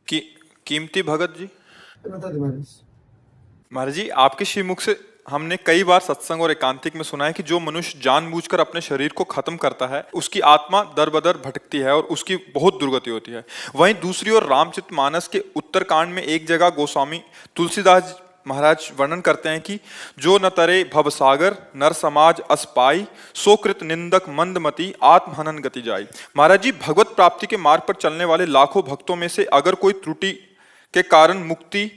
की कीमती भगत जी, बता दे महाराज। महाराज जी आपके श्रीमुख से हमने कई बार सत्संग और एकांतिक में सुना है कि जो मनुष्य जानबूझकर अपने शरीर को खत्म करता है उसकी आत्मा दर बदर भटकती है और उसकी बहुत दुर्गति होती है। वहीं दूसरी ओर रामचरितमानस के उत्तरकांड में एक जगह गोस्वामी तुलसीदास महाराज वर्णन करते हैं कि जो न तरे भवसागर नर समाज अस पाई सो कृत निंदक मंदमती आत्महनन गति जाई। महाराज जी, भगवत प्राप्ति के मार्ग पर चलने वाले लाखों भक्तों में से अगर कोई त्रुटि के कारण मुक्ति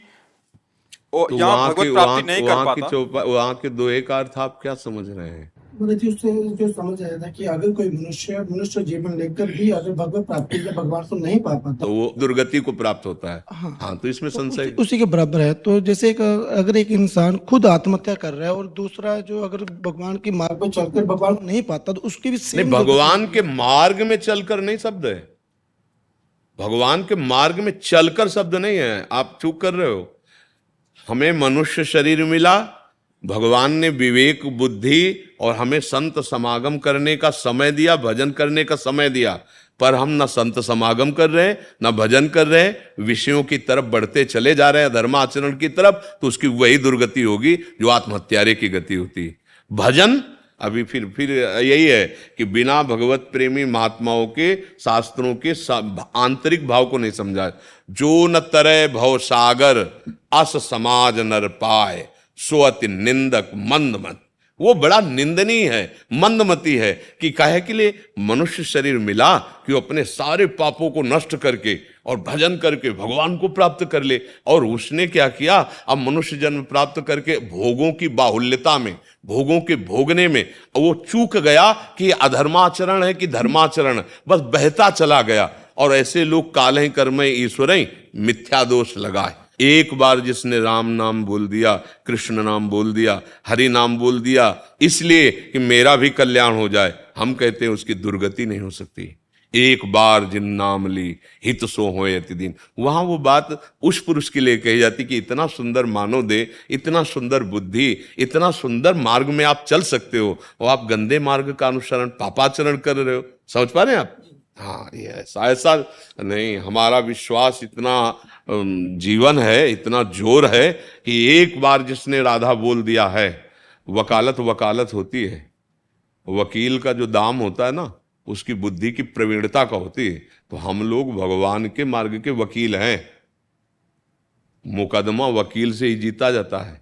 तो यहाँ भगवत प्राप्ति नहीं कर पाता, वहाँ के दो एक अर्थ आप क्या समझ रहे हैं? महाराज जी उससे जो समझ आया था कि अगर कोई मनुष्य जीवन लेकर भी अगर भगवत प्राप्ति या भगवान को नहीं पा पाता तो वो दुर्गति को प्राप्त होता है। हाँ, हाँ, तो इसमें तो संशय उसी के बराबर है। तो जैसे अगर एक इंसान खुद आत्महत्या कर रहा है और दूसरा जो अगर भगवान के मार्ग पर चलकर भगवान को नहीं पाता तो उसकी भी नहीं, सेम भगवान के मार्ग में चलकर नहीं शब्द है, भगवान के मार्ग में चलकर शब्द नहीं है, आप चूक कर रहे हो। हमें मनुष्य शरीर मिला, भगवान ने विवेक बुद्धि और हमें संत समागम करने का समय दिया, भजन करने का समय दिया, पर हम न संत समागम कर रहे हैं न भजन कर रहे हैं, विषयों की तरफ बढ़ते चले जा रहे हैं, धर्माचरण की तरफ, तो उसकी वही दुर्गति होगी जो आत्महत्यारे की गति होती है। भजन अभी फिर यही है कि बिना भगवत प्रेमी महात्माओं के शास्त्रों के आंतरिक भाव को नहीं समझा। जो न तरय भव सागर अस समाज नर पाए सो अति निंदक मंदमत। वो बड़ा निंदनीय है, मंदमती है कि काहे के लिए मनुष्य शरीर मिला कि वो अपने सारे पापों को नष्ट करके और भजन करके भगवान को प्राप्त कर ले। और उसने क्या किया, अब मनुष्य जन्म प्राप्त करके भोगों की बाहुल्यता में, भोगों के भोगने में वो चूक गया कि अधर्माचरण है कि धर्माचरण, बस बहता चला गया। और ऐसे लोग काले कर्म ईश्वर मिथ्या दोष लगाए। एक बार जिसने राम नाम बोल दिया, कृष्ण नाम बोल दिया, हरि नाम बोल दिया इसलिए कि मेरा भी कल्याण हो जाए, हम कहते हैं उसकी दुर्गति नहीं हो सकती। एक बार जिन नाम ली हित सो होए अति दिन। वहां वो बात उस पुरुष के लिए कही जाती कि इतना सुंदर मानव दे, इतना सुंदर बुद्धि, इतना सुंदर मार्ग में आप चल सकते हो और आप गंदे मार्ग का अनुसरण, पापाचरण कर रहे हो। समझ पा रहे हैं आप? हाँ, ये ऐसा नहीं। हमारा विश्वास इतना जीवन है, इतना जोर है कि एक बार जिसने राधा बोल दिया है, वकालत होती है। वकील का जो दाम होता है ना, उसकी बुद्धि की प्रवीणता का होती है। तो हम लोग भगवान के मार्ग के वकील हैं। मुकदमा वकील से ही जीता जाता है।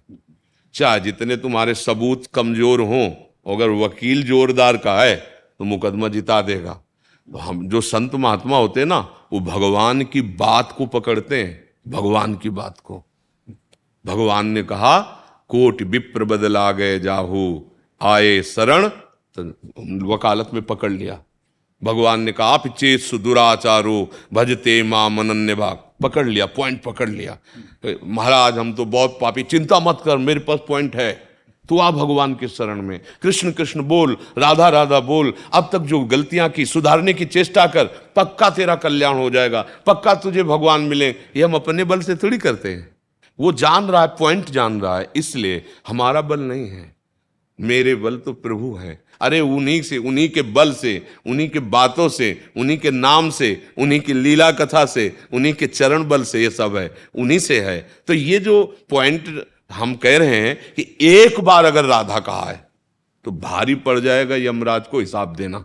चाहे जितने तुम्हारे सबूत कमजोर हों, अगर वकील जोरदार का है तो मुकदमा जिता देगा। तो हम जो संत महात्मा होते हैं ना, वो भगवान की बात को पकड़ते हैं, भगवान की बात को। भगवान ने कहा कोटि विप्र बदला गए जाहू आए शरण, तो वकालत में पकड़ लिया। भगवान ने कहा आप चेत सुदुराचारो भजते माम अनन्य भाग, पकड़ लिया, पॉइंट पकड़ लिया। महाराज हम तो बहुत पापी, चिंता मत कर, मेरे पास पॉइंट है, तू आ भगवान के शरण में, कृष्ण कृष्ण बोल, राधा राधा बोल, अब तक जो गलतियां की सुधारने की चेष्टा कर, पक्का तेरा कल्याण हो जाएगा, पक्का तुझे भगवान मिले। ये हम अपने बल से थोड़ी करते हैं। वो जान रहा है, पॉइंट जान रहा है, इसलिए हमारा बल नहीं है, मेरे बल तो प्रभु है। अरे उन्हीं से, उन्हीं के बल से, उन्हीं के बातों से, उन्हीं के नाम से, उन्हीं की लीला कथा से, उन्हीं के चरण बल से ये सब है, उन्हीं से है। तो ये जो पॉइंट हम कह रहे हैं कि एक बार अगर राधा कहा है तो भारी पड़ जाएगा यमराज को हिसाब देना।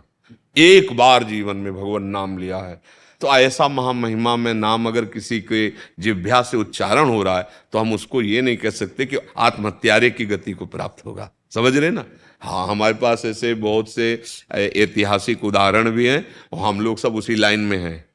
एक बार जीवन में भगवान नाम लिया है तो ऐसा महामहिमा में नाम अगर किसी के जिह्वा से उच्चारण हो रहा है तो हम उसको ये नहीं कह सकते कि आत्महत्यारे की गति को प्राप्त होगा। समझ रहे ना? हाँ, हमारे पास ऐसे बहुत से ऐतिहासिक उदाहरण भी हैं और हम लोग सब उसी लाइन में हैं,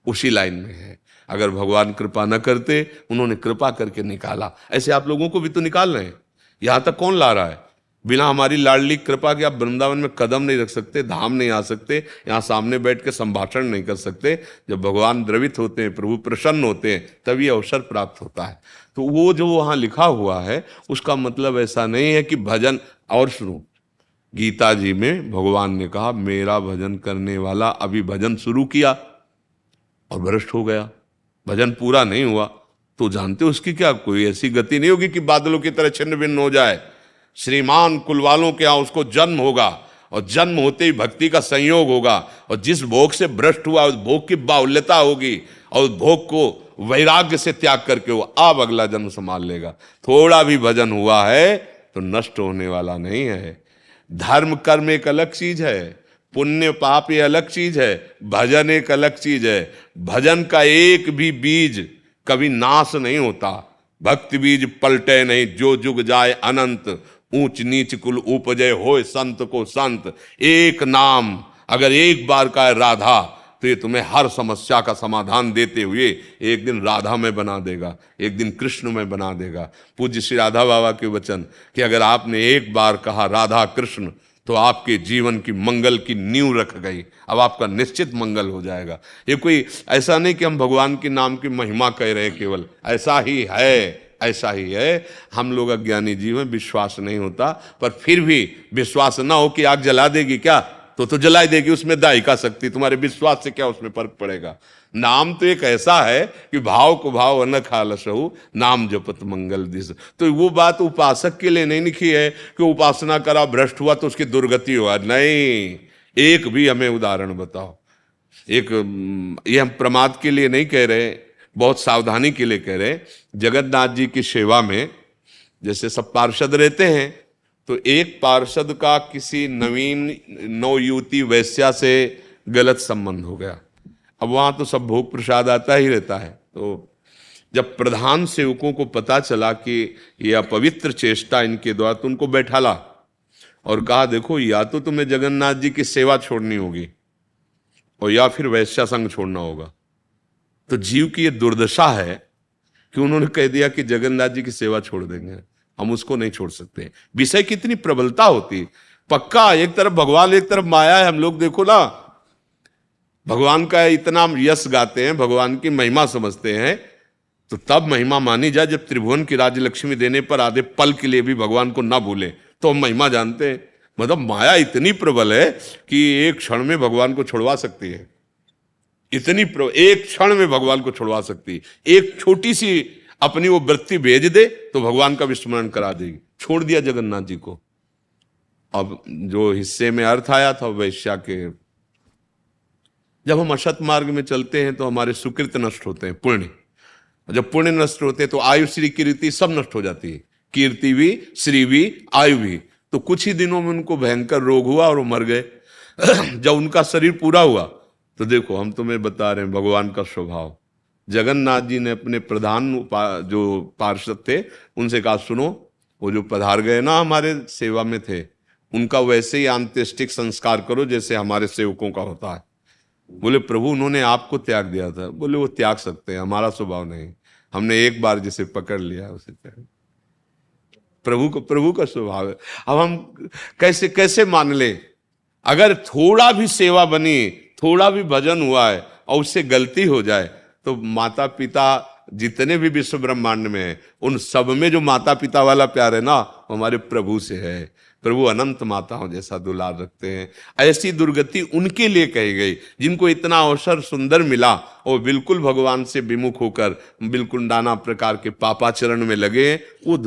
उसी लाइन में हैं। अगर भगवान कृपा न करते, उन्होंने कृपा करके निकाला, ऐसे आप लोगों को भी तो निकाल रहे हैं। यहां तक कौन ला रहा है? बिना हमारी लाडली कृपा के आप वृंदावन में कदम नहीं रख सकते, धाम नहीं आ सकते, यहाँ सामने बैठ के संभाषण नहीं कर सकते। जब भगवान द्रवित होते हैं, प्रभु प्रसन्न होते हैं, तभी अवसर प्राप्त होता है। तो वो जो वहाँ लिखा हुआ है उसका मतलब ऐसा नहीं है कि भजन। और सुनो, गीता जी में भगवान ने कहा मेरा भजन करने वाला अभी भजन शुरू किया और भ्रष्ट हो गया, भजन पूरा नहीं हुआ, तो जानते हो उसकी क्या कोई ऐसी गति नहीं होगी कि बादलों की तरह छिन्न भिन्न हो जाए। श्रीमान कुल वालों के यहाँ उसको जन्म होगा और जन्म होते ही भक्ति का संयोग होगा और जिस भोग से भ्रष्ट हुआ उस भोग की बाहुल्यता होगी और उस भोग को वैराग्य से त्याग करके वो अब अगला जन्म संभाल लेगा। थोड़ा भी भजन हुआ है तो नष्ट होने वाला नहीं है। धर्म कर्म एक अलग चीज है, पुण्य पाप ये अलग चीज है, भजन एक अलग चीज है। भजन का एक भी बीज कभी नाश नहीं होता, भक्ति बीज पलटे नहीं, जो जुग जाए अनंत, ऊंच नीच कुल उपजय होए संत को संत। एक नाम अगर एक बार का है राधा, तो ये तुम्हें हर समस्या का समाधान देते हुए एक दिन राधा में बना देगा, एक दिन कृष्ण में बना देगा। पूज्य श्री राधा बाबा के वचन कि अगर आपने एक बार कहा राधा कृष्ण, तो आपके जीवन की मंगल की नींव रख गई, अब आपका निश्चित मंगल हो जाएगा। ये कोई ऐसा नहीं कि हम भगवान के नाम की महिमा कह रहे हैं, केवल ऐसा ही है, ऐसा ही है। हम लोग अज्ञानी जीव हैं, विश्वास नहीं होता, पर फिर भी विश्वास ना हो कि आग जला देगी क्या, तो जलाई देगी, उसमें दाई का शक्ति, तुम्हारे विश्वास से क्या उसमें फर्क पड़ेगा। नाम तो एक ऐसा है कि भाव को भाव न खालसहु, नाम जपत मंगल दिस। तो वो बात उपासक के लिए नहीं लिखी है कि उपासना करा भ्रष्ट हुआ तो उसकी दुर्गति हुआ, नहीं। एक भी हमें उदाहरण बताओ। एक ये हम प्रमाद के लिए नहीं कह रहे, बहुत सावधानी के लिए कह रहे। जगन्नाथ जी की सेवा में जैसे सब पार्षद रहते हैं, तो एक पार्षद का किसी नवीन नवयुवती वैश्या से गलत संबंध हो गया। अब वहां तो सब भोग प्रसाद आता ही रहता है। तो जब प्रधान सेवकों को पता चला कि यह अपवित्र चेष्टा इनके द्वारा, तो उनको बैठाला और कहा देखो, या तो तुम्हें जगन्नाथ जी की सेवा छोड़नी होगी और या फिर वैश्या संग छोड़ना होगा। तो जीव की ये दुर्दशा है कि उन्होंने कह दिया कि जगन्नाथ जी की सेवा छोड़ देंगे, हम उसको नहीं छोड़ सकते। विषय की इतनी प्रबलता होती, पक्का एक तरफ भगवान एक तरफ माया है। हम लोग देखो ना, भगवान का इतना यश गाते हैं, भगवान की महिमा समझते हैं, तो तब महिमा मानी जाए जब त्रिभुवन की राज्य लक्ष्मी देने पर आधे पल के लिए भी भगवान को ना भूले, तो हम महिमा जानते हैं। मतलब माया इतनी प्रबल है कि एक क्षण में भगवान को छुड़वा सकती है, इतनी एक क्षण में भगवान को छुड़वा सकती है। एक छोटी सी अपनी वो वृत्ति भेज दे तो भगवान का विस्मरण करा देगी। छोड़ दिया जगन्नाथ जी को। अब जो हिस्से में अर्थ आया था वैश्या के, जब हम असत मार्ग में चलते हैं तो हमारे सुकृत नष्ट होते हैं, पुण्य। जब पुण्य नष्ट होते हैं तो आयु श्री कीर्ति सब नष्ट हो जाती है, कीर्ति भी, श्री भी, आयु भी। तो कुछ ही दिनों में उनको भयंकर रोग हुआ और वो मर गए। जब उनका शरीर पूरा हुआ तो देखो, हम तुम्हें बता रहे हैं भगवान का स्वभाव। जगन्नाथ जी ने अपने प्रधान जो पार्षद थे उनसे कहा, सुनो, वो जो पधार गए ना हमारे सेवा में थे, उनका वैसे ही अंत्येष्टिक संस्कार करो जैसे हमारे सेवकों का होता है। बोले प्रभु, उन्होंने आपको त्याग दिया था। बोले वो त्याग सकते हैं, हमारा स्वभाव नहीं, हमने एक बार जिसे पकड़ लिया उसे त्याग। प्रभु का स्वभाव है। अब हम कैसे कैसे मान ले, अगर थोड़ा भी सेवा बनी, थोड़ा भी भजन हुआ है और उससे गलती हो जाए, तो माता पिता जितने भी विश्व ब्रह्मांड में है, उन सब में जो माता पिता वाला प्यार है ना, हमारे प्रभु से है। प्रभु अनंत माताओं जैसा दुलार रखते हैं। ऐसी दुर्गति उनके लिए कही गई जिनको इतना अवसर सुंदर मिला और बिल्कुल भगवान से विमुख होकर बिल्कुल नाना प्रकार के पापाचरण में लगे। वो